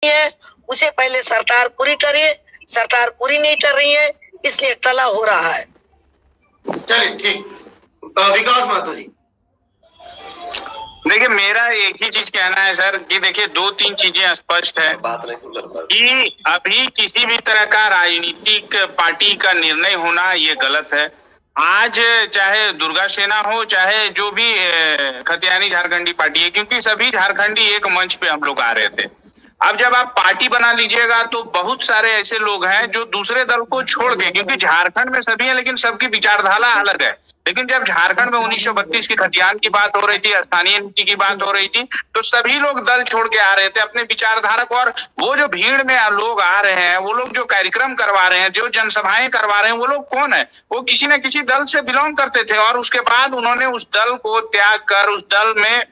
है उसे पहले सरकार पूरी करे। सरकार पूरी नहीं कर रही है, इसलिए टला हो रहा है। चलिए ठीक। विकास महतो जी। देखिए, मेरा एक ही चीज कहना है सर कि देखिए, दो तीन चीजें स्पष्ट है कि अभी किसी भी तरह का राजनीतिक पार्टी का निर्णय होना ये गलत है। आज चाहे दुर्गा सेना हो, चाहे जो भी खतियानी झारखंडी पार्टी है, क्योंकि सभी झारखंडी एक मंच पे हम लोग आ रहे थे। अब जब आप पार्टी बना लीजिएगा तो बहुत सारे ऐसे लोग हैं जो दूसरे दल को छोड़ के, क्योंकि झारखंड में सभी है लेकिन सबकी विचारधारा अलग है, लेकिन जब झारखंड में 1932 की खतियान की बात हो रही थी, स्थानीय नीति की बात हो रही थी, तो सभी लोग दल छोड़ के आ रहे थे अपने विचारधारा को। और वो जो भीड़ में लोग आ रहे हैं, वो लोग जो कार्यक्रम करवा रहे हैं, जो जनसभाएं करवा रहे हैं, वो लोग कौन है? वो किसी न किसी दल से बिलोंग करते थे और उसके बाद उन्होंने उस दल को त्याग कर उस दल में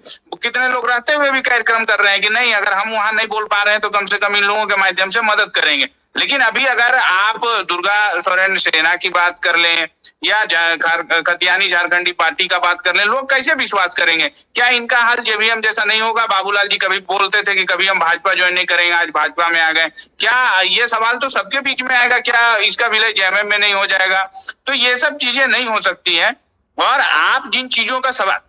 कितने लोग रहते हुए भी कार्यक्रम कर रहे हैं कि नहीं, अगर हम वहां नहीं बोल पा रहे हैं तो कम से कम इन लोगों के माध्यम से मदद करेंगे। लेकिन अभी अगर आप दुर्गा स्वर्ण सेना की बात कर लें या खतियानी झारखंडी पार्टी का बात कर लें, लोग कैसे विश्वास करेंगे? क्या इनका हाल जेवीएम जैसा नहीं होगा? बाबूलाल जी कभी बोलते थे कि कभी हम भाजपा ज्वाइन नहीं करेंगे, आज भाजपा में आ गए। क्या ये सवाल तो सबके बीच में आएगा, क्या इसका विलय जेएमएम में नहीं हो जाएगा? तो ये सब चीजें नहीं हो सकती है। और आप जिन चीजों का सवाल,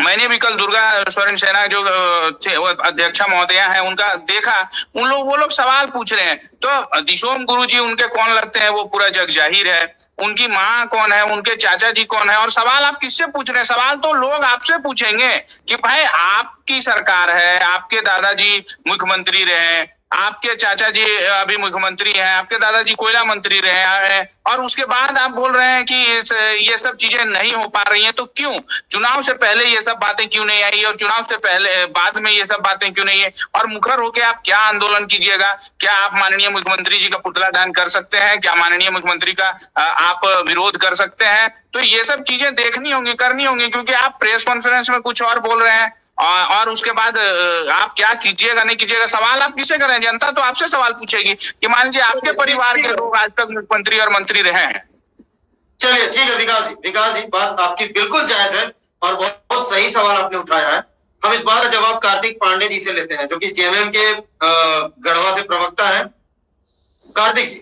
मैंने भी कल दुर्गा स्वर्ण सेना जो अध्यक्षा महोदया है उनका देखा, वो लोग सवाल पूछ रहे हैं। तो दिशोम गुरु जी उनके कौन लगते हैं वो पूरा जग जाहिर है, उनकी माँ कौन है, उनके चाचा जी कौन है, और सवाल आप किससे पूछ रहे हैं? सवाल तो लोग आपसे पूछेंगे कि भाई आपकी सरकार है, आपके दादाजी मुख्यमंत्री रहे, आपके चाचा जी अभी मुख्यमंत्री हैं, आपके दादाजी कोयला मंत्री रहे हैं, और उसके बाद आप बोल रहे हैं कि ये सब चीजें नहीं हो पा रही हैं। तो क्यों चुनाव से पहले ये सब बातें क्यों नहीं आई और चुनाव से पहले बाद में ये सब बातें क्यों नहीं है? और मुखर होके आप क्या आंदोलन कीजिएगा? क्या आप माननीय मुख्यमंत्री जी का पुतला दान कर सकते हैं? क्या माननीय मुख्यमंत्री का आप विरोध कर सकते हैं? तो ये सब चीजें देखनी होंगी, करनी होंगी, क्योंकि आप प्रेस कॉन्फ्रेंस में कुछ और बोल रहे हैं और उसके बाद आप क्या कीजिएगा नहीं कीजिएगा, सवाल आप किसे करें? जनता तो आपसे सवाल पूछेगी कि मान लीजिए आपके परिवार के लोग आज तक मुख्यमंत्री और मंत्री रहे हैं। चलिए ठीक है विकास जी, बात आपकी बिल्कुल जायज है और बहुत सही सवाल आपने उठाया है। हम इस बार जवाब कार्तिक पांडे जी से लेते हैं जो कि जेएमएम के गढ़वा से प्रवक्ता है। कार्तिक जी।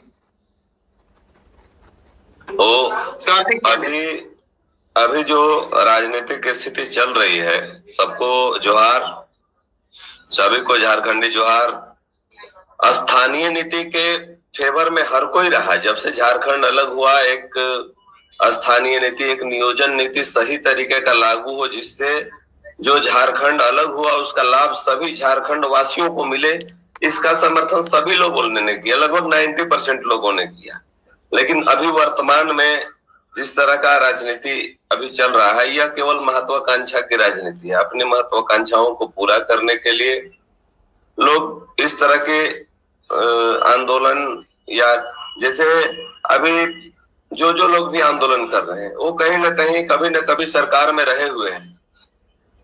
कार्तिक, अभी जो राजनीतिक स्थिति चल रही है, सबको जोहार, सभी को झारखंडी जोहार। स्थानीय नीति के फेवर में हर कोई रहा। जब से झारखंड अलग हुआ, एक स्थानीय नीति, एक नियोजन नीति सही तरीके का लागू हो, जिससे जो झारखंड अलग हुआ उसका लाभ सभी झारखंड वासियों को मिले, इसका समर्थन सभी लोगों ने किया, लगभग 90% लोगों ने किया। लेकिन अभी वर्तमान में जिस तरह का राजनीति अभी चल रहा है, यह केवल महत्वाकांक्षा की राजनीति है। अपनी महत्वाकांक्षाओं को पूरा करने के लिए लोग इस तरह के आंदोलन, या जैसे अभी जो लोग भी आंदोलन कर रहे हैं वो कहीं ना कहीं कभी न कभी सरकार में रहे हुए हैं,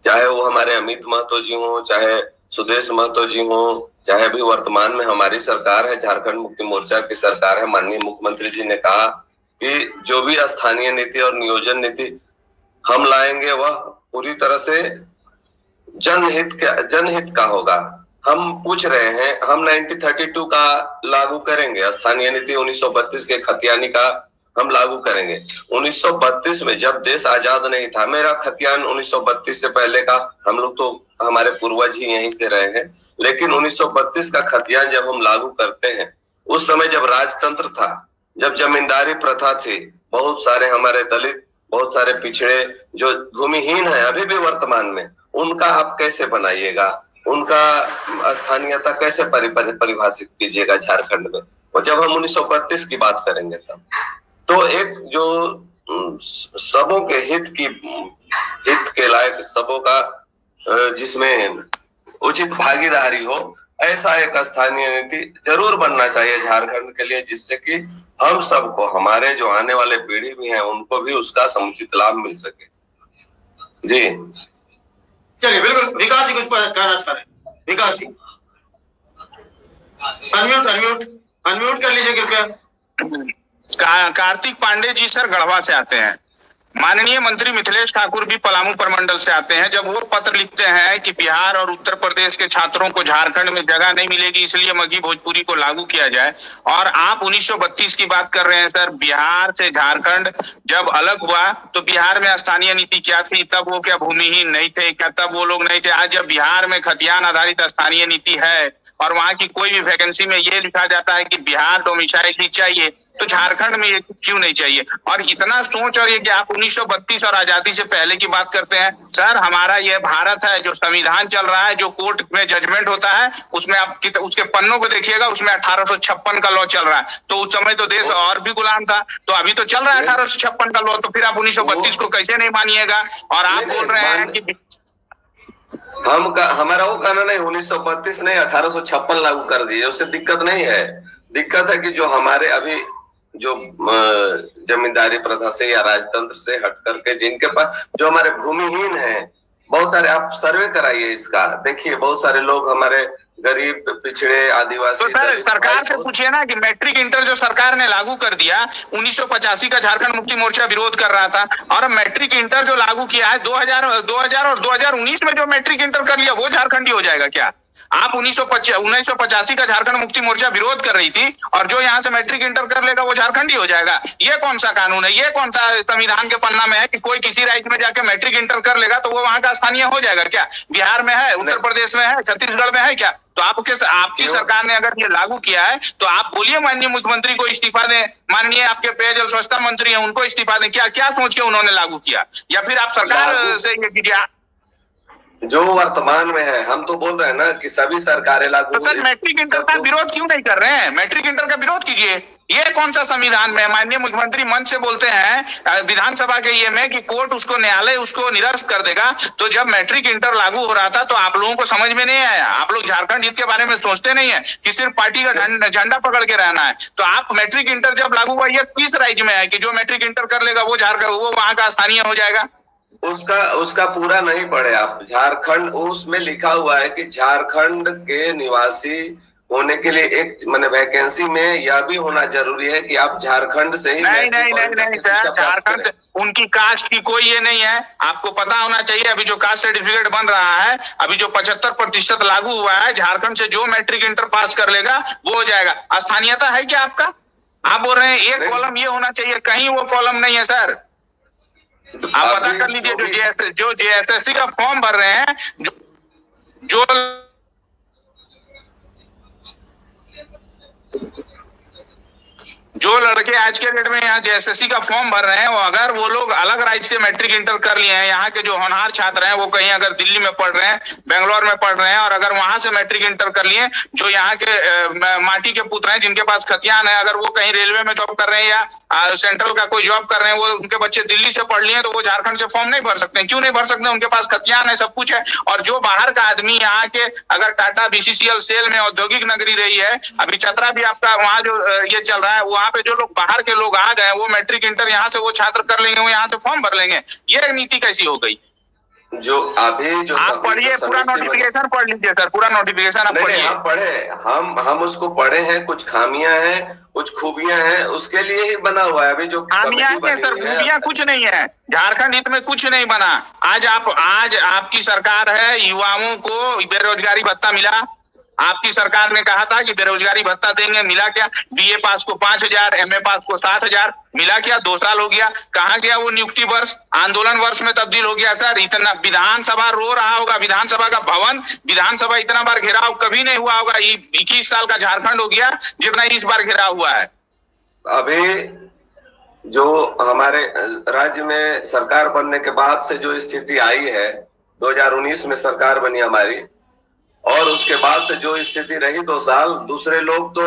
चाहे वो हमारे अमित महतो जी हो, चाहे सुदेश महतो जी हो, चाहे अभी वर्तमान में हमारी सरकार है, झारखंड मुक्ति मोर्चा की सरकार है। माननीय मुख्यमंत्री जी ने कहा कि जो भी स्थानीय नीति और नियोजन नीति हम लाएंगे वह पूरी तरह से जनहित का होगा। हम पूछ रहे हैं, हम 1932 का लागू करेंगे, स्थानीय नीति 1932 के खतियानी का हम लागू करेंगे। 1932 में जब देश आजाद नहीं था, मेरा खतियान 1932 से पहले का, हम लोग तो हमारे पूर्वज ही यहीं से रहे हैं, लेकिन 1932 का खतियान जब हम लागू करते हैं, उस समय जब राजतंत्र था, जब जमींदारी प्रथा थी, बहुत सारे हमारे दलित, बहुत सारे पिछड़े जो भूमिहीन है अभी भी वर्तमान में, उनका आप कैसे बनाइएगा, उनका स्थानीयता कैसे परिभाषित कीजिएगा झारखंड में? और जब हम 1932 की बात करेंगे तब तो एक जो सबों के हित के लायक, सबों का जिसमें उचित भागीदारी हो, ऐसा एक स्थानीय नीति जरूर बनना चाहिए झारखंड के लिए, जिससे कि हम सबको, हमारे जो आने वाले पीढ़ी भी हैं, उनको भी उसका समुचित लाभ मिल सके। जी चलिए, बिल्कुल। विकास जी कुछ कहना चाह रहे हैं? विकास जी अनम्यूट कर लीजिए कृपया। कार्तिक पांडे जी सर गढ़वा से आते हैं। माननीय मंत्री मिथिलेश ठाकुर भी पलामू प्रमंडल से आते हैं। जब वो पत्र लिखते हैं कि बिहार और उत्तर प्रदेश के छात्रों को झारखंड में जगह नहीं मिलेगी, इसलिए मगही भोजपुरी को लागू किया जाए, और आप 1932 की बात कर रहे हैं सर। बिहार से झारखंड जब अलग हुआ तो बिहार में स्थानीय नीति क्या थी? तब वो क्या भूमिहीन नहीं थे? क्या तब वो लोग नहीं थे? आज जब बिहार में खतियान आधारित स्थानीय नीति है और वहां की कोई भी वैकेंसी में ये लिखा जाता है कि बिहार डोमिसाइल ही चाहिए, तो झारखंड में ये क्यों नहीं चाहिए? और इतना सोच, और ये कि आप 1932 और आजादी से पहले की बात करते हैं। सर, हमारा ये भारत है, जो संविधान चल रहा है, जो कोर्ट में जजमेंट होता है, उसमें आप उसके पन्नों को देखिएगा, उसमें 1856 का लॉ चल रहा है। तो उस समय तो देश और भी गुलाम था, तो अभी तो चल रहा है 1856 का लॉ, तो फिर आप 1932 को कैसे नहीं मानिएगा? और आप बोल रहे हैं कि हमारा वो कानून है 1932 नहीं 1856 लागू कर दिए, उससे दिक्कत नहीं है। दिक्कत है कि जो हमारे अभी जो जमींदारी प्रथा से या राजतंत्र से हट करके जिनके पास जो हमारे भूमिहीन हैं, बहुत सारे, आप सर्वे कराइए इसका, देखिए बहुत सारे लोग हमारे गरीब, पिछड़े, आदिवासी। तो सर, सरकार से पूछिए ना कि मैट्रिक इंटर जो सरकार ने लागू कर दिया, 1985 का झारखंड मुक्ति मोर्चा विरोध कर रहा था, और मैट्रिक इंटर जो लागू किया है 2000 और 2019 में जो मैट्रिक इंटर कर लिया वो झारखंडी हो जाएगा क्या? आप 1985 का झारखंड मुक्ति मोर्चा विरोध कर रही थी, और जो यहाँ से मैट्रिक इंटर कर लेगा वो झारखंडी हो जाएगा? ये कौन सा कानून है? ये कौन सा संविधान के पन्ना में है कि कोई किसी राज्य में जाके मैट्रिक इंटर कर लेगा तो वो वहां का स्थानीय हो जाएगा क्या? बिहार में है, उत्तर प्रदेश में है, छत्तीसगढ़ में है क्या? तो आपकी सरकार ने अगर ये लागू किया है तो आप बोलिए माननीय मुख्यमंत्री को इस्तीफा दें, माननीय आपके पेयजल स्वच्छता मंत्री हैं उनको इस्तीफा दें। क्या सोच के उन्होंने लागू किया? या फिर आप सरकार से ये कीजिए जो वर्तमान में है। हम तो बोल रहे हैं ना कि सभी सरकारें लागू। तो सर, मैट्रिक इंटर का विरोध क्यों नहीं कर रहे हैं? मैट्रिक इंटर का विरोध कीजिए। ये कौन सा संविधान में? माननीय मुख्यमंत्री मंच से बोलते हैं विधानसभा के ये में कि कोर्ट उसको, न्यायालय उसको निरस्त कर देगा। तो जब मैट्रिक इंटर लागू हो रहा था तो आप लोगों को समझ में नहीं आया? आप लोग झारखंड हित के बारे में सोचते नहीं है कि सिर्फ पार्टी का झंडा पकड़ के रहना है? तो आप मैट्रिक इंटर जब लागू हुआ, ये किस राज्य में है कि जो मैट्रिक इंटर कर लेगा वो वहां का स्थानीय हो जाएगा? उसका पूरा नहीं पढ़े आप। झारखंड, उसमें लिखा हुआ है कि झारखंड के निवासी होने के लिए एक मैंने वैकेंसी में यह भी होना जरूरी है कि आप झारखंड से ही। नहीं सर, झारखंड उनकी कास्ट की कोई ये नहीं है। आपको पता होना चाहिए, अभी जो कास्ट सर्टिफिकेट बन रहा है, अभी जो 75% लागू हुआ है, झारखंड से जो मैट्रिक इंटर पास कर लेगा वो हो जाएगा। स्थानीयता है क्या आपका? आप बोल रहे हैं एक कॉलम ये होना चाहिए, कहीं वो कॉलम नहीं है सर। आप पता कर लीजिए, जो जेएसएससी का फॉर्म भर रहे हैं, जो लड़के आज के डेट में यहाँ जेएसएससी का फॉर्म भर रहे हैं, वो अगर वो लोग अलग राज्य से मैट्रिक इंटर कर लिए हैं, यहाँ के जो होनहार छात्र हैं वो कहीं अगर दिल्ली में पढ़ रहे हैं, बेंगलोर में पढ़ रहे हैं, और अगर वहां से मैट्रिक इंटर कर लिए, जो यहाँ के माटी के पुत्र हैं जिनके पास खतियान है, अगर वो कहीं रेलवे में जॉब कर रहे हैं या सेंट्रल का कोई जॉब कर रहे हैं, वो उनके बच्चे दिल्ली से पढ़ लिए, तो वो झारखंड से फॉर्म नहीं भर सकते। क्यों नहीं भर सकते? उनके पास खतियान है, सब कुछ है। और जो बाहर का आदमी यहाँ के, अगर टाटा बीसीसीएल सेल में औद्योगिक नगरी रही है, अभी चतरा भी आपका वहाँ जो ये चल रहा है, वहाँ पे जो लोग बाहर के लोग आ गए, वो मैट्रिक इंटर यहाँ से वो छात्र कर लेंगे, वो यहाँ से फॉर्म भर लेंगे। ये नीति कैसी हो गई? जो अभी जो आप पढ़िए, पूरा नोटिफिकेशन पढ़ लीजिए सर, पूरा नोटिफिकेशन आप पढ़िए। हम पढ़े, हम उसको पढ़े हैं। कुछ खामियां हैं, कुछ खूबियां हैं, उसके लिए ही बना हुआ है। अभी जो खामियां हैं सर, खूबियां कुछ नहीं है। झारखंड हित में कुछ नहीं बना। आज आपकी सरकार है, युवाओं को बेरोजगारी भत्ता मिला। आपकी सरकार ने कहा था कि बेरोजगारी भत्ता देंगे, मिला क्या? बीए पास को 5000, एमए पास को 7000, मिला क्या? 2 साल हो गया, कहाँ गया वो नियुक्ति वर्ष? आंदोलन वर्ष में तब्दील हो गया सर। इतना विधानसभा रो रहा होगा, विधानसभा का भवन, विधानसभा इतना बार घेराव कभी नहीं हुआ होगा। 21 साल का झारखंड हो गया जितना इस बार घेराव हुआ है। अभी जो हमारे राज्य में सरकार बनने के बाद से जो स्थिति आई है, 2019 में सरकार बनी हमारी, और उसके बाद से जो स्थिति रही 2 साल, दूसरे लोग तो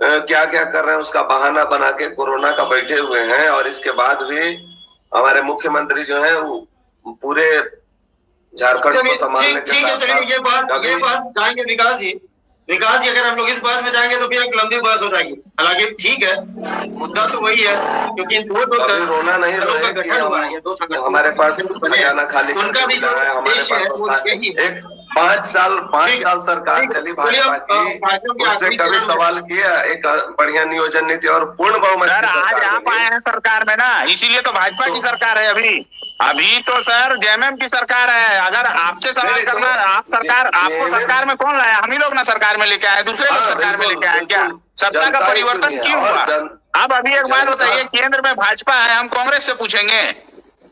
क्या क्या कर रहे हैं उसका बहाना बना के कोरोना का बैठे हुए हैं। और इसके बाद भी हमारे मुख्यमंत्री जो है वो पूरे झारखंड को संभालने के साथ ये बात जाएंगे विकास जी, अगर हम लोग इस बहस में जाएंगे तो फिर एक लंबी बहस हो जाएगी। हालांकि ठीक है, मुद्दा तो वही है, क्योंकि रोना नहीं रहे, हमारे पास खजाना खाली, उनका भी हमारे पास 5 साल सरकार चली भाजपा की, उससे कभी सवाल किया एक बढ़िया नियोजन नीति और पूर्ण बहुमत की सरकार? आज आप आए हैं सरकार में ना, इसीलिए तो भाजपा की सरकार है अभी तो सर जेएमएम की सरकार है। अगर आपसे सवाल करना, आप सरकार, आपको सरकार में कौन लाया? हम ही लोग ना सरकार में लेके आए, दूसरे लोग सरकार में लेके आए क्या? सत्ता का परिवर्तन क्यों हुआ? अब अभी एक बात बताइए, केंद्र में भाजपा है, हम कांग्रेस से पूछेंगे?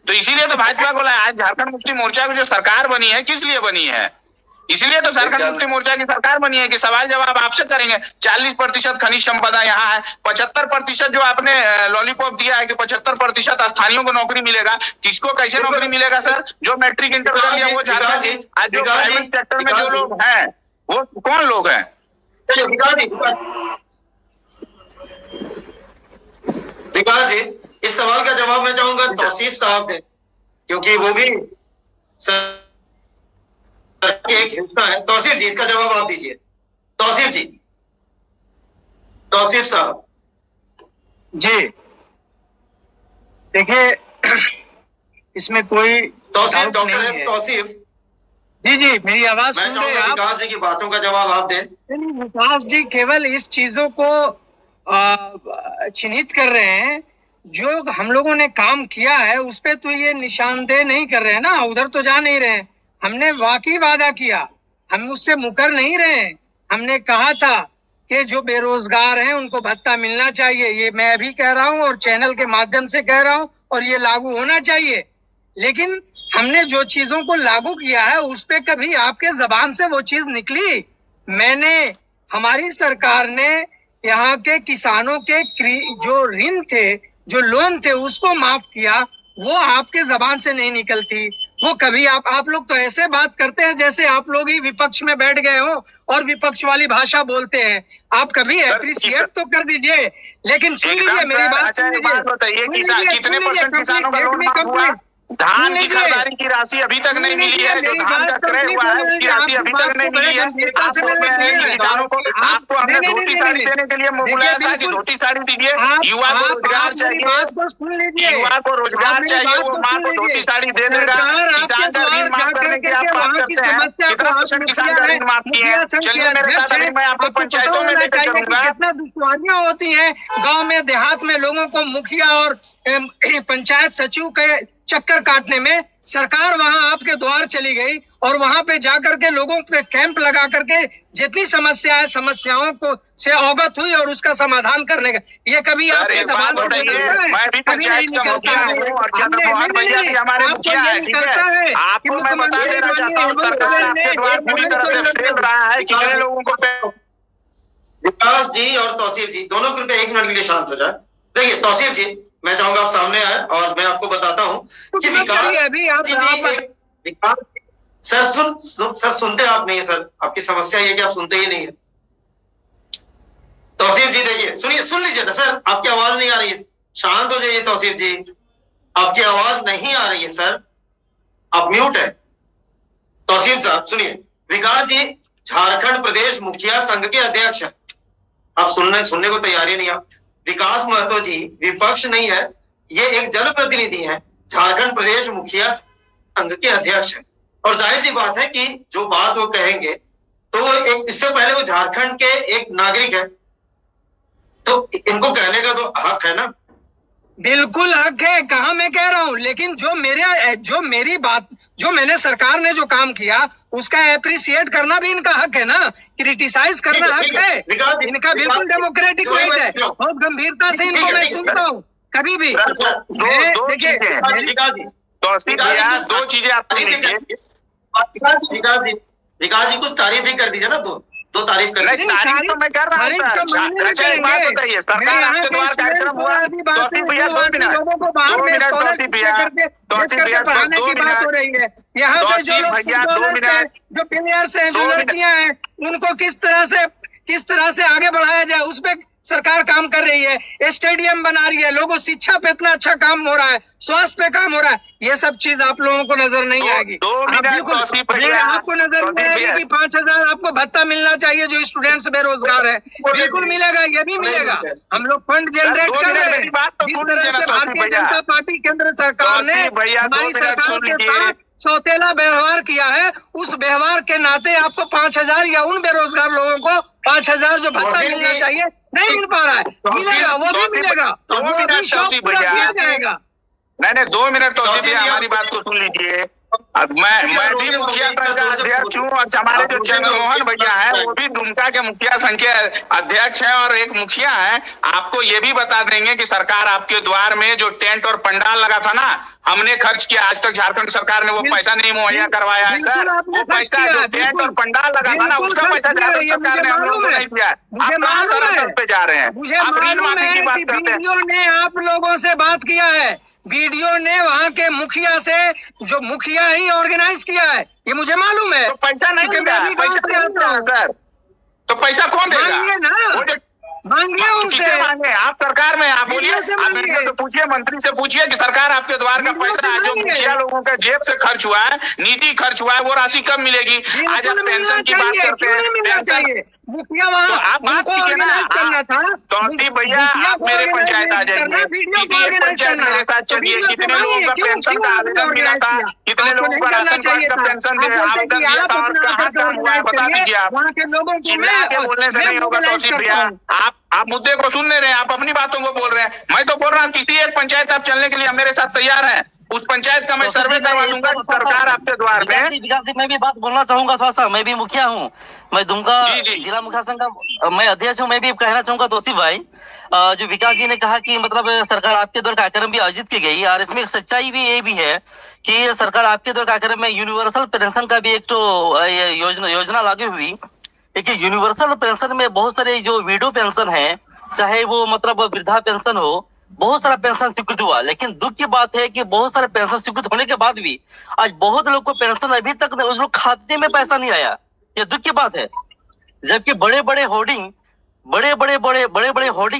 तो इसीलिए तो भाजपा को लाया। आज झारखंड मुक्ति मोर्चा की जो सरकार बनी है, किस लिए बनी है? इसलिए तो झारखंड मुक्ति मोर्चा की सरकार बनी है कि सवाल जवाब आपसे करेंगे। 40% खनिज संपदा यहाँ है, 75% जो आपने लॉलीपॉप दिया है कि 75% स्थानीयों को नौकरी मिलेगा, किसको कैसे नौकरी मिलेगा सर? जो मैट्रिक इंटर कर लिया वो झारखंड, आज जो प्राइवेट सेक्टर में जो लोग हैं वो कौन लोग हैं? विकास जी, इस सवाल का जवाब मैं चाहूंगा तौसीफ साहब ने, क्योंकि वो भी एक हिस्सा है। तौसीफ जी, इसका जवाब आप दीजिए। तौसीफ जी, तौसीफ साहब जी, देखिए इसमें कोई तौसीफ जी मेरी आवाज मैं चाहूंगा विकास जी की बातों का जवाब आप दें। विकास जी केवल इस चीजों को चिन्हित कर रहे हैं, जो हम लोगों ने काम किया है उस पे तो ये निशानदेह नहीं कर रहे हैं ना, उधर तो जा नहीं रहे। हमने वाकई वादा किया, हम उससे मुकर नहीं रहे। हमने कहा था कि जो बेरोजगार हैं उनको भत्ता मिलना चाहिए, ये मैं अभी कह रहा हूं और चैनल के माध्यम से कह रहा हूं, और ये लागू होना चाहिए। लेकिन हमने जो चीजों को लागू किया है उस पे कभी आपके जबान से वो चीज निकली? हमारी सरकार ने यहाँ के किसानों के जो ऋण थे, जो लोन थे, उसको माफ किया, वो आपके जबान से नहीं निकलती। वो कभी आप लोग तो ऐसे बात करते हैं जैसे आप लोग ही विपक्ष में बैठ गए हो और विपक्ष वाली भाषा बोलते हैं। आप कभी एप्रिशिएट तो कर दीजिए। लेकिन सुन लीजिए मेरी बात, सुन लीजिए। कितने परसेंट किसानों का लोन माफ हुआ? धान की खरीदारी की राशि अभी तक नहीं मिली है, जो धान का क्रय हुआ है उसकी राशि अभी तक नहीं मिली है। किसानों को आपको हमने धोती साड़ी देने के लिए बुलाया था कि धोती साड़ी दीजिए, युवा को रोजगार चाहिए, युवा को रोजगार चाहिए, वो माँ को धोती साड़ी दे देगा। किसान का ऋण माफ करने की आप बात करते हैं, कितना परसेंट किसान का ऋण माफ किए हैं? चलिए मेरे साथ मैं आपको पंचायतों में लेकर चलूंगा। कितना दुश्वारियां होती हैं गाँव में देहात में, लोगों को मुखिया और पंचायत सचिव के चक्कर काटने में। सरकार वहां आपके द्वार चली गई और वहां पे जाकर के लोगों पे कैंप लगा करके जितनी समस्याओं को से अवगत हुई और उसका समाधान करने का, ये कभी आपके जबान से मैं भी पंचायत का मुखिया हूं और चंद्रमोहन भैया भी हमारे मुखिया है, ठीक है? आपको मैं बता देना चाहता हूं, सरकार आपके द्वार पूरी तरह से फेल रहा है। कितने लोगों को? विकास जी और तौसीफ जी दोनों कृपया 1 मिनट के लिए शांत हो जाए। देखिए तौसीफ जी, मैं चाहूंगा आप सामने आए और मैं आपको बताता हूं कि विकास सर सुनते आप नहीं है सर, आपकी समस्या ये कि आप सुनते ही नहीं है। तौसीफ जी देखिए, सुनिए, सुन लीजिए ना सर, आपकी आवाज नहीं आ रही है, शांत हो जाइए। तौसीफ जी, आपकी आवाज नहीं आ रही है सर, आप म्यूट है। तौसीफ साहब सुनिए, विकास जी झारखंड प्रदेश मुखिया संघ के अध्यक्ष हैं, आप सुनने को तैयार ही नहीं। आप विकास महतो जी विपक्ष नहीं है, ये एक जनप्रतिनिधि हैं, झारखंड प्रदेश मुखिया संघ के अध्यक्ष हैं, और जाहिर सी बात है कि जो बात वो कहेंगे तो वो एक, इससे पहले वो झारखंड के एक नागरिक है, तो इनको कहने का तो हक है ना। बिल्कुल हक है, कहा मैं कह रहा हूं, लेकिन जो मेरी बात, जो मैंने सरकार ने जो काम किया उसका एप्रिशिएट करना भी इनका हक है ना, क्रिटिसाइज करना हक है इनका, बिल्कुल डेमोक्रेटिक राइट है। बहुत गंभीरता से इनको मैं सुनता हूँ कभी भी। देखिए दो चीजें आप विकास जी कुछ तारीफ भी कर दीजिए ना, दो तारीफ कर तारीफ तो मैं कर रहा हूँ। अच्छा एक बात बताइए, सरकार आपके द्वारा कार्यक्रम हुआ, तौसीफ भैया 2 मिनट, यहाँ पे जो प्लेयर्स हैं, जो लड़कियां हैं, उनको किस तरह से आगे बढ़ाया जाए उस पे सरकार काम कर रही है। स्टेडियम बना रही है, लोगों शिक्षा पे इतना अच्छा काम हो रहा है, स्वास्थ्य पे काम हो रहा है, ये सब चीज आप लोगों को नजर नहीं आएगी। आपको नजर नहीं आएगी कि 5000 आपको भत्ता मिलना चाहिए जो स्टूडेंट्स बेरोजगार है, बिल्कुल मिलेगा, ये भी मिलेगा। हम लोग फंड जनरेट कर रहे हैं, जिस तरह से भारतीय जनता पार्टी केंद्र सरकार ने हमारी सरकार के साथ सौतेला व्यवहार किया है, उस व्यवहार के नाते आपको 5,000 या उन बेरोजगार लोगों को 5,000 जो भत्ता मिलना चाहिए नहीं मिल पा रहा है, मिलेगा, वो भी मिलेगा, वो भी शौक पूरा किया जाएगा। नहीं 2 मिनट तो हमारी बात को सुन लीजिए। अब मैं भी मुखिया संघ का अध्यक्ष हूँ और हमारे जो चंद्र मोहन भैया है वो भी दुमका के मुखिया संघ के अध्यक्ष है और एक मुखिया है। आपको ये भी बता देंगे कि सरकार आपके द्वार में जो टेंट और पंडाल लगा था ना, हमने खर्च किया। आज तक झारखंड सरकार ने वो पैसा नहीं मुहैया करवाया है सर। वो पैसा जो टेंट और पंडाल लगा था ना, उसका पैसा झारखंड सरकार ने हम लोगों को नहीं दिया। आप कहाँ दरअसल पे जा रहे हैं? आप ऋण माफी की बात करते हैं। वीडियो ने आप लोगों से बात किया है, वीडियो ने वहाँ के मुखिया से, जो मुखिया ही ऑर्गेनाइज किया है, ये मुझे मालूम है। तो पैसा नहीं देगा, पैसा नहीं देगा सर, तो पैसा कौन देगा? मांगिए उनसे, मांगे आप सरकार में, आप बोलिए, आप तो पूछिए, मंत्री से पूछिए कि सरकार आपके द्वार का पैसा जो मुखिया लोगों के जेब से खर्च हुआ है, निधि खर्च हुआ है, वो राशि कब मिलेगी? आज आप पेंशन की बात करते हैं, मुखिया वहाँ आप बात कीजिए ना। तौसीफ भैया, आप मेरे पंचायत आ जाइए, किसी पंचायत मेरे साथ चलिए, कितने लोगों का पेंशन का आवेदन मिला था, कितने लोगों का राशन कार्ड का पेंशन आवेदन मिला था और कहाँ काम हुआ है, बता दीजिए आप। चिल्ला के बोलने से नहीं होगा तौसीफ भैया, आप मुद्दे को सुन नहीं रहे, आप अपनी बातों को बोल रहे हैं। मैं तो बोल रहा हूँ किसी एक पंचायत आप चलने के लिए मेरे साथ तैयार हैं, उस पंचायत का मैं सर्वे करवा दूंगा। सरकार आपके द्वार में। विकास जी, मैं भी बात बोलना चाहूंगा थोड़ा सा। मैं भी मुखिया हूँ, मैं दुमका जिला मुखिया संघ का मैं अध्यक्ष हूँ। मैं भी कहना चाहूंगा तौसीफ भाई, जो विकास जी ने कहा कि मतलब सरकार आपके द्वारा कार्यक्रम भी आयोजित की गई और इसमें सच्चाई भी ये भी है कि सरकार आपके द्वारा कार्यक्रम में यूनिवर्सल पेंशन का भी एक तो योजना लागू हुई। देखिए, यूनिवर्सल पेंशन में बहुत सारे जो विडो पेंशन है, चाहे वो मतलब वृद्धा पेंशन हो, बहुत सारा पेंशन स्वीकृत हुआ। लेकिन दुख की बात है कि बहुत सारे पेंशन स्वीकृत होने के बाद भी आज बहुत लोग को पेंशन अभी तक उस लोग खाते में पैसा नहीं आया। ये दुख की बात है। जबकि बड़े बड़े होर्डिंग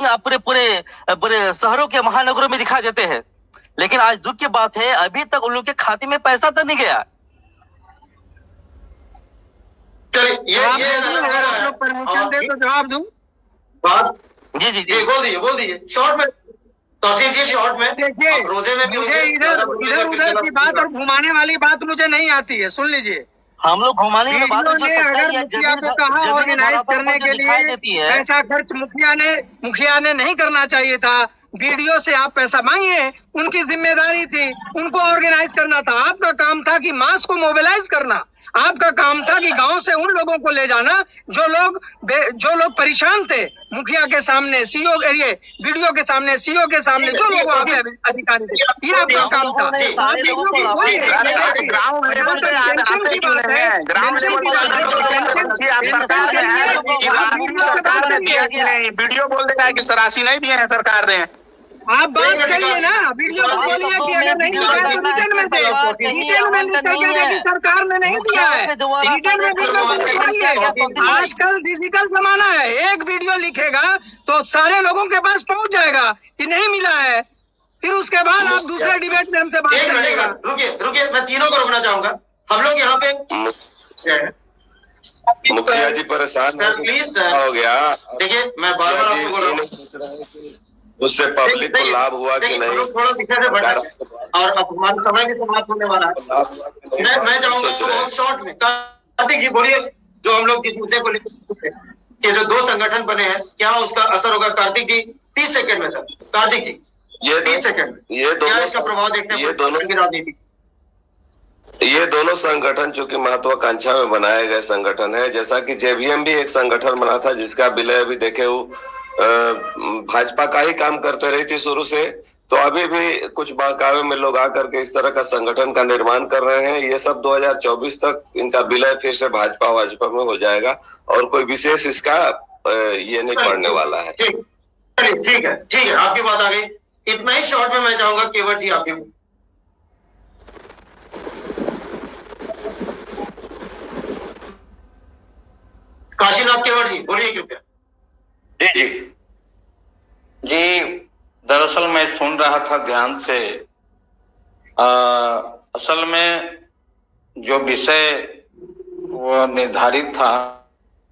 आप पूरे शहरों के महानगरों में दिखा देते हैं, लेकिन आज दुख की बात है अभी तक उन लोग के खाते में पैसा तक नहीं गया। परमिशन दे तो जवाब दूं। जी बोल दीजिए शॉर्ट में। तौसीफ जी शॉर्ट में। देखिए, रोजे में मुझे इधर उधर की बात और घुमाने वाली बात मुझे नहीं आती है। सुन लीजिए, हम लोग घुमाने की बात अगर मुखिया को कहा ऑर्गेनाइज करने के लिए पैसा खर्च मुखिया ने नहीं करना चाहिए था। वीडियो से आप पैसा मांगिए, उनकी जिम्मेदारी थी, उनको ऑर्गेनाइज करना था। आपका काम था कि मास को मोबिलाइज करना, आपका काम था कि गांव से उन लोगों को ले जाना जो लोग परेशान थे। मुखिया के सामने, सीओ ये वीडियो के सामने, सीओ के सामने जो लोग वहाँ पे अधिकारी थे, ये आपका काम था। आप वीडियो को वीडियो बोल देगा है कि राशि नहीं दिए हैं सरकार ने। आप बात करिए ना, वीडियो को बोलिए कि अगर नहीं दिया तो रिटर्न में दे, रिटर्न में लिख करके दे कि सरकार ने नहीं दिया है, रिटर्न में लिखकर। आजकल डिजिटल जमाना है, एक वीडियो लिखेगा तो सारे लोगों के पास पहुंच जाएगा कि नहीं मिला है, फिर उसके बाद आप दूसरे डिबेट में हमसे बात करेगा। रुकिए, मैं तीनों को रोकना चाहूंगा। हम लोग यहाँ पे मुखिया जी परेशान प्लीज हो गया। देखिए, मैं बार बार आपको बोल रहा हूँ, उससे पब्लिक को लाभ हुआ कि नहीं, थोड़ा दिक्कत है बढ़ा और अब हमारा समय भी समाप्त होने वाला है। मैं चाहूंगा बहुत शॉर्ट में। कार्तिक जी बोलिए, जो हम लोग जिस मुद्दे को लेकर के जो 2 संगठन बने हैं, क्या उसका असर होगा? कार्तिक जी 30 सेकंड में। सर कार्तिक जी, ये 30 सेकंड में ये क्या इसका प्रभाव देखते हैं? ये दोनों संगठन चूंकि महत्वाकांक्षा में बनाए गए संगठन है, जैसा कि जेवीएम भी एक संगठन बना था जिसका विलय अभी देखे भाजपा का ही काम करते रही थी शुरू से, तो अभी भी कुछ बहकावे में लोग आकर के इस तरह का संगठन का निर्माण कर रहे हैं। ये सब 2024 तक इनका विलय फिर से भाजपा में हो जाएगा और कोई विशेष इसका ये नहीं पड़ने वाला है। ठीक है, आपकी बात आ गई। इतना ही शॉर्ट में मैं चाहूंगा केवट जी आपकी। काशीनाथ केवट जी बोलिए कृपया। जी, दरअसल मैं सुन रहा था ध्यान से। असल में जो विषय वो निर्धारित था,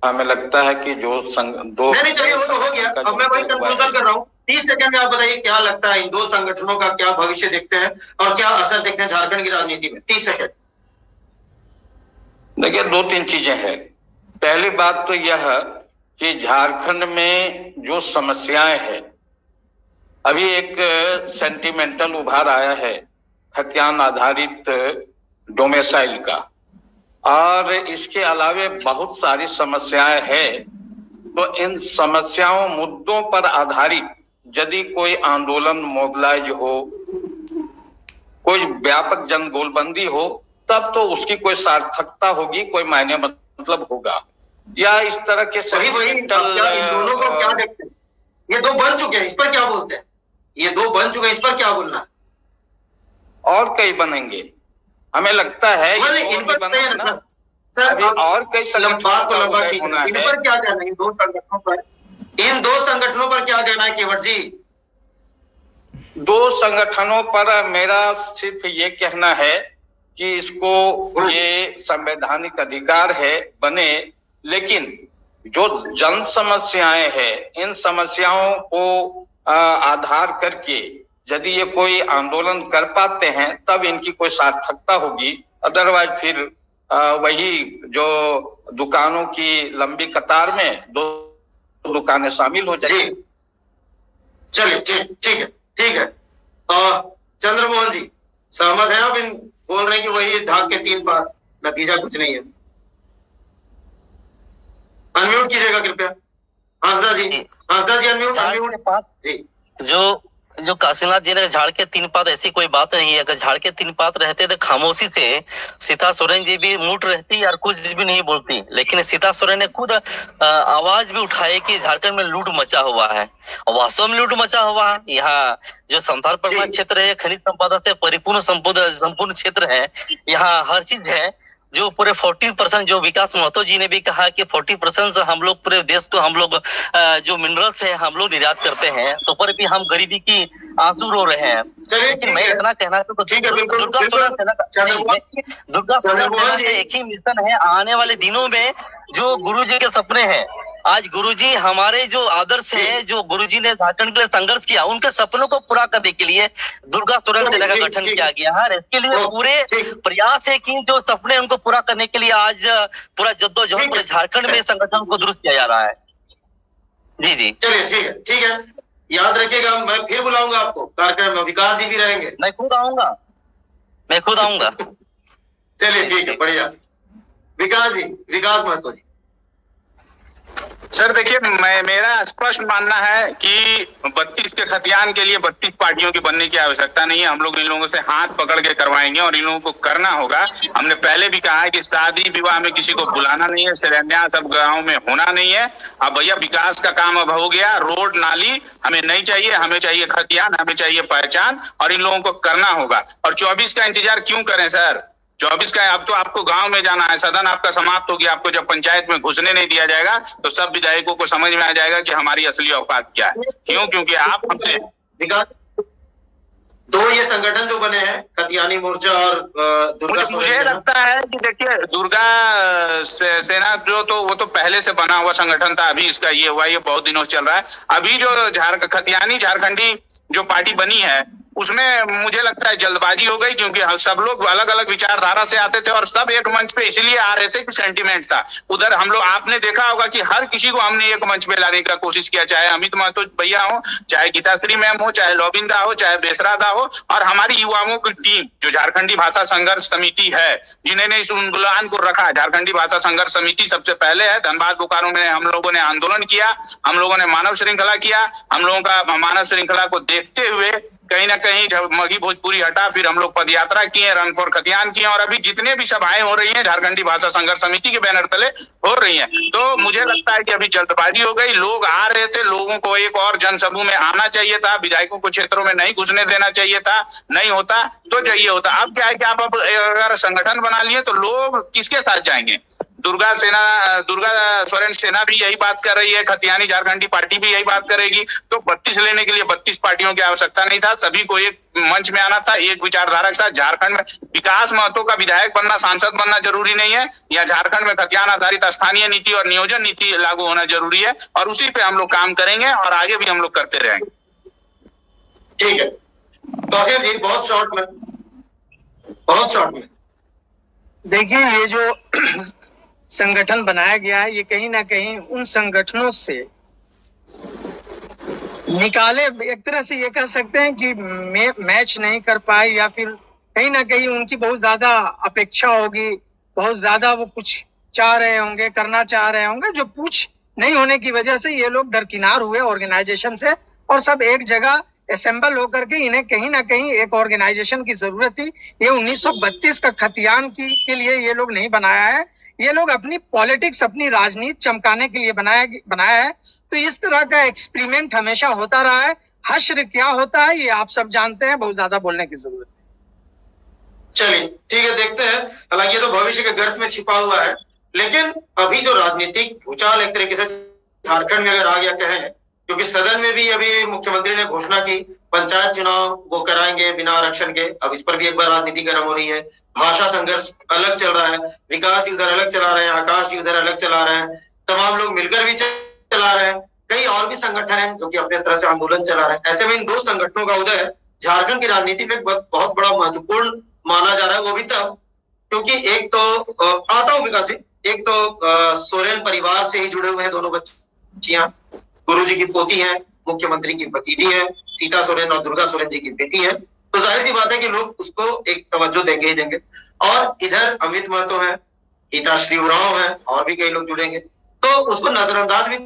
हमें लगता है कि जो दो नहीं चलिए, वो तो हो गया। अब मैं वही कंक्लूजन कर रहा हूँ। 30 सेकंड में आप बताइए क्या लगता है इन 2 संगठनों का क्या भविष्य देखते हैं और क्या असर देखते हैं झारखंड की राजनीति में? 30 सेकंड। देखिए, दो तीन चीजें हैं। पहली बात तो यह कि झारखंड में जो समस्याएं हैं, अभी एक सेंटिमेंटल उभार आया है खतियान आधारित डोमेसाइल का, और इसके अलावे बहुत सारी समस्याएं हैं। तो इन समस्याओं मुद्दों पर आधारित यदि कोई आंदोलन मोबिलाइज हो, कोई व्यापक जन गोलबंदी हो, तब तो उसकी कोई सार्थकता होगी, कोई मायने मतलब होगा। या इस तरह के इन दोनों को क्या देखते हैं? ये दो बन चुके हैं, इस पर क्या बोलते हैं? ये दो बन चुके हैं, इस पर क्या बोलना है? और कई बनेंगे, हमें लगता है इन पर ना सर, अभी और कई बात को लंबा खींचना है। इन पर क्या कहना है? इन दो संगठनों पर क्या कहना है केवट जी? दो संगठनों पर मेरा सिर्फ ये कहना है कि इसको ये संवैधानिक अधिकार है बने, लेकिन जो जन समस्याएं हैं, इन समस्याओं को आधार करके यदि ये कोई आंदोलन कर पाते हैं तब इनकी कोई सार्थकता होगी। अदरवाइज फिर वही जो दुकानों की लंबी कतार में दो दुकानें शामिल हो जाएंगी। चलिए, ठीक है। चंद्रमोहन जी सहमत है आप? इन बोल रहे हैं कि वही ढाक के 3 पात, नतीजा कुछ नहीं है। अनम्यूट कीजिएगा कृपया। हंसदा जी अनम्यूट जी। जो काशीनाथ जी ने झाड़ के 3 पात, ऐसी कोई बात नहीं है। अगर झाड़ के 3 पात रहते तो खामोशी से सीता सोरेन जी भी मूट रहती और कुछ भी नहीं बोलती, लेकिन सीता सोरेन ने खुद आवाज भी उठाई कि झारखंड में लूट मचा हुआ है। वास्तव में लूट मचा हुआ है। यहाँ जो संथाल परगना क्षेत्र है, खनिज संपदा से परिपूर्ण संपूर्ण क्षेत्र है। यहाँ हर चीज है। जो पूरे 40% जो विकास महतो जी ने भी कहा कि 40% हम लोग पूरे देश को, हम लोग जो मिनरल्स है हम लोग निर्यात करते हैं, तो पर भी हम गरीबी की आंसू रो रहे हैं। लेकिन मैं इतना कहना तो दुर्गा सोरेन का एक ही मिशन है आने वाले दिनों में, जो गुरुजी के सपने हैं। आज गुरुजी हमारे जो आदर्श है, जो गुरुजी ने झारखंड के लिए संघर्ष किया, उनके सपनों को पूरा करने के लिए दुर्गा सोरेन सेना का गठन किया गया है। इसके लिए पूरे प्रयास है कि जो सपने उनको पूरा करने के लिए आज पूरा जद्दोजहद पूरे झारखंड में संगठन को दुरुस्त किया जा रहा है। जी चलिए, ठीक है। याद रखिएगा, मैं फिर बुलाऊंगा आपको कार्यक्रम में। विकास जी भी रहेंगे। मैं खुद आऊंगा। चलिए, ठीक है, बढ़िया। विकास महतो जी। सर देखिए, मेरा स्पष्ट मानना है कि 32 के खतियान के लिए 32 पार्टियों की बनने की आवश्यकता नहीं है। हम लोग इन लोगों से हाथ पकड़ के करवाएंगे और इन लोगों को करना होगा। हमने पहले भी कहा है कि शादी विवाह में किसी को बुलाना नहीं है, शिलान्यास अब गाँव में होना नहीं है। अब भैया विकास का काम अब हो गया। रोड नाली हमें नहीं चाहिए, हमें चाहिए खतियान, हमें चाहिए पहचान, और इन लोगों को करना होगा। और 24 का इंतजार क्यों करें सर? 24 का अब तो आपको गांव में जाना है। सदन आपका समाप्त हो गया। आपको जब पंचायत में घुसने नहीं दिया जाएगा तो सब विधायकों को समझ में आ जाएगा कि हमारी असली औकात क्या है। क्यों? क्योंकि आप हमसे दो ये संगठन जो बने हैं, खतियानी मोर्चा और दुर्गा सोरेन, मुझे लगता है कि देखिए, दुर्गा सेना वो तो पहले से बना हुआ संगठन था। अभी इसका ये हुआ, ये बहुत दिनों से चल रहा है। अभी जो खतियानी झारखंडी जो पार्टी बनी है, उसमें मुझे लगता है जल्दबाजी हो गई, क्योंकि सब लोग अलग अलग विचारधारा से आते थे और सब एक मंच पे इसलिए आ रहे थे कि सेंटिमेंट था। उधर हम लोग, आपने देखा होगा कि हर किसी को हमने एक मंच पे लाने का कोशिश किया, चाहे अमित महतो भैया हो, चाहे गीताश्री मैम हो, चाहे लोबिंदा हो, चाहे बेसरादा हो, और हमारी युवाओं की टीम जो झारखंडी भाषा संघर्ष समिति है, जिन्होंने इस आंदोलन को रखा। झारखंडी भाषा संघर्ष समिति सबसे पहले है। धनबाद बोकारो में हम लोगों ने आंदोलन किया, हम लोगों ने मानव श्रृंखला किया। हम लोगों का मानव श्रृंखला को देखते हुए कहीं ना कहीं जब मगी भोजपुरी हटा, फिर हम लोग पदयात्रा किए, रन फॉर खतियान किए, और अभी जितने भी सभाएं हो रही हैं झारखंडी भाषा संघर्ष समिति के बैनर तले हो रही हैं। तो मुझे लगता है कि अभी जल्दबाजी हो गई। लोग आ रहे थे, लोगों को एक और जनसमूह में आना चाहिए था, विधायकों को क्षेत्रों में नहीं घुसने देना चाहिए था। नहीं होता तो ये होता। अब क्या है कि आप अगर संगठन बना लिए तो लोग किसके साथ जाएंगे? दुर्गा सोरेन सेना भी यही बात कर रही है, खतियानी झारखंडी पार्टी भी यही बात करेगी। तो 32 लेने के लिए 32 पार्टियों की आवश्यकता नहीं था। सभी को एक मंच में आना था, एक विचारधारा के साथ। झारखंड में विकास महतो का विधायक बनना, सांसद बनना जरूरी नहीं है। या झारखंड में खतियान आधारित स्थानीय नीति और नियोजन नीति लागू होना जरूरी है, और उसी पे हम लोग काम करेंगे और आगे भी हम लोग करते रहेंगे। ठीक है तौसीफ जी, बहुत शॉर्ट में देखिए, ये जो संगठन बनाया गया है, ये कहीं ना कहीं उन संगठनों से निकाले, एक तरह से ये कह सकते हैं कि मैच नहीं कर पाए, या फिर कहीं ना कहीं उनकी बहुत ज्यादा अपेक्षा होगी, बहुत ज्यादा वो कुछ चाह रहे होंगे, करना चाह रहे होंगे, जो पूछ नहीं होने की वजह से ये लोग दरकिनार हुए ऑर्गेनाइजेशन से, और सब एक जगह असेंबल होकर के इन्हें कहीं ना कहीं एक ऑर्गेनाइजेशन की जरूरत थी। ये 1932 का खतियान के लिए ये लोग नहीं बनाया है, ये लोग अपनी पॉलिटिक्स, अपनी राजनीति चमकाने के लिए बनाया है। तो इस तरह का एक्सपेरिमेंट हमेशा होता रहा है। हश्र क्या होता है ये आप सब जानते हैं, बहुत ज्यादा बोलने की जरूरत है। चलिए ठीक है, देखते हैं। हालांकि ये तो भविष्य के गर्त में छिपा हुआ है, लेकिन अभी जो राजनीतिक भूचाल एक तरीके से झारखंड में अगर आ गया कहें, क्योंकि सदन में भी अभी मुख्यमंत्री ने घोषणा की पंचायत चुनाव वो कराएंगे बिना आरक्षण के। अब इस पर भी एक बार राजनीति गर्म हो रही है। भाषा संघर्ष अलग चल रहा है, विकास जी उधर अलग चला रहे हैं, आकाश जी उधर अलग चला रहे हैं, तमाम लोग मिलकर भी चला रहे हैं, कई और भी संगठन हैं जो कि अपने तरह से आंदोलन चला रहे हैं। ऐसे में इन दो संगठनों का उदय झारखंड की राजनीति में बहुत बड़ा महत्वपूर्ण माना जा रहा है। वो भी तब क्योंकि एक तो आता हूँ विकास जी, एक तो सोरेन परिवार से ही जुड़े हुए हैं दोनों बच्चियां, गुरुजी की पोती है, मुख्यमंत्री की भतीजी है, सीता सोरेन और दुर्गा सोरेन जी की बेटी है। तो जाहिर सी बात है कि लोग उसको एक तवज्जो देंगे ही देंगे। और इधर अमित महतो है, गीताश्री उरांव है, और भी कई लोग जुड़ेंगे, तो उसको नजरअंदाज भी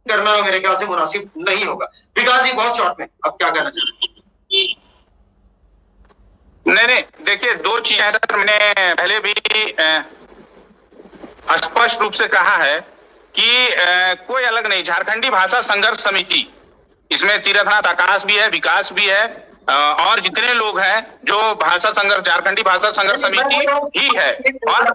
करना मेरे ख्याल से मुनासिब नहीं होगा। विकास जी बहुत शॉर्ट में अब क्या कहना चाहते हैं? नहीं, देखिए दो चीजें सर, मैंने पहले भी स्पष्ट रूप से कहा है कि कोई अलग नहीं, झारखंडी भाषा संघर्ष समिति, इसमें तीर्थनाथ आकाश भी है, विकास भी है, और जितने लोग हैं जो भाषा संघर्ष, झारखंडी भाषा संघर्ष समिति ही है। और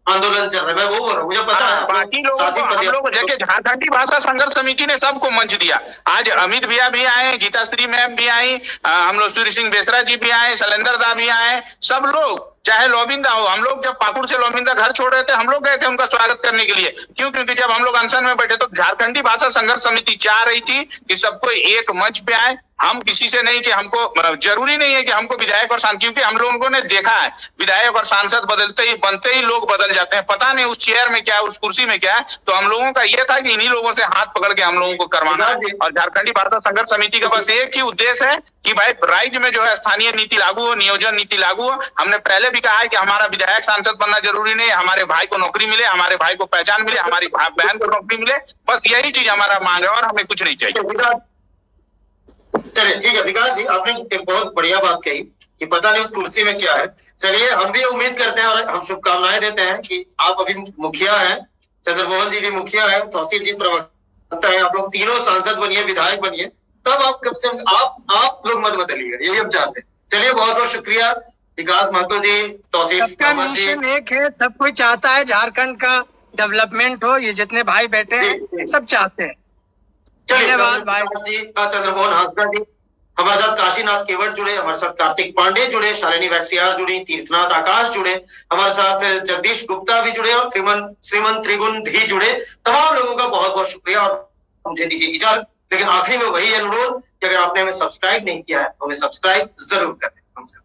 आंदोलन चल रहा है, वो बोल रहा हूं, मुझे पता है। बाकी लोगों को हम लोग देखिए, झारखंडी भाषा संघर्ष समिति ने सबको मंच दिया। आज अमित भैया भी आए, गीताश्री मैम भी आई, हम लोग सूर्य सिंह बेसरा जी भी आए, शैलेंद्र दा भी आए, सब लोग, चाहे लोबिंदा हो, हम लोग जब पाकुड़ से लोबिंदा घर छोड़ रहे थे, हम लोग गए थे उनका स्वागत करने के लिए। क्यों? क्योंकि जब हम लोग अनशन में बैठे तो झारखंडी भाषा संघर्ष समिति चाह रही थी कि सबको एक मंच पे आए। हम किसी से नहीं कि हमको जरूरी नहीं है कि हमको विधायक और सांसद, क्योंकि हम लोगों ने देखा है विधायक और सांसद बनते ही लोग बदल जाते हैं, पता नहीं उस चेयर में क्या है, उस कुर्सी में क्या है। तो हम लोगों का यह था कि इन्हीं लोगों से हाथ पकड़ के हम लोगों को करवाना है। और झारखंडी भाषा संघर्ष समिति का बस एक ही उद्देश्य है कि भाई राज्य में जो है स्थानीय नीति लागू हो, नियोजन नीति लागू हो। हमने पहले भी कहा है कि हमारा विधायक सांसद बनना जरूरी नहीं है, हमारे भाई को नौकरी मिले, हमारे भाई को पहचान मिले, हमारी बहन को नौकरी मिले, बस यही चीज हमारा मांग है और हमें कुछ नहीं चाहिए। चलिए ठीक है विकास जी, आपने एक बहुत बढ़िया बात कही कि पता नहीं उस कुर्सी में क्या है। चलिए हम भी उम्मीद करते हैं और हम शुभकामनाएं देते हैं कि आप अभी मुखिया हैं, चंद्रमोहन जी भी मुखिया है, तौसीफ जी प्रवक्ता है, आप लोग तीनों सांसद बनिए, विधायक बनिए, तब आप कब से आप लोग मत बदलिएगा, यही हम चाहते हैं। चलिए बहुत बहुत शुक्रिया विकास महतो जी, तौसीफ जी। एक है, सब कोई चाहता है झारखंड का डेवलपमेंट हो, ये जितने भाई बैठे हैं सब चाहते हैं। धन्यवाद भाई जी, चंद्रमोहन हांसदा जी, हमारे साथ काशीनाथ केवट जुड़े, हमारे साथ कार्तिक पांडे जुड़े, शालिनी वैक्सियार जुड़ी, तीर्थनाथ आकाश जुड़े, हमारे साथ जगदीश गुप्ता भी जुड़े और श्रीमन त्रिगुण भी जुड़े। तमाम लोगों का बहुत बहुत शुक्रिया और मुझे दीजिए इजाजत। लेकिन आखिरी में वही अनुरोध कि अगर आपने हमें सब्सक्राइब नहीं किया है तो हमें सब्सक्राइब जरूर करें। नमस्कार।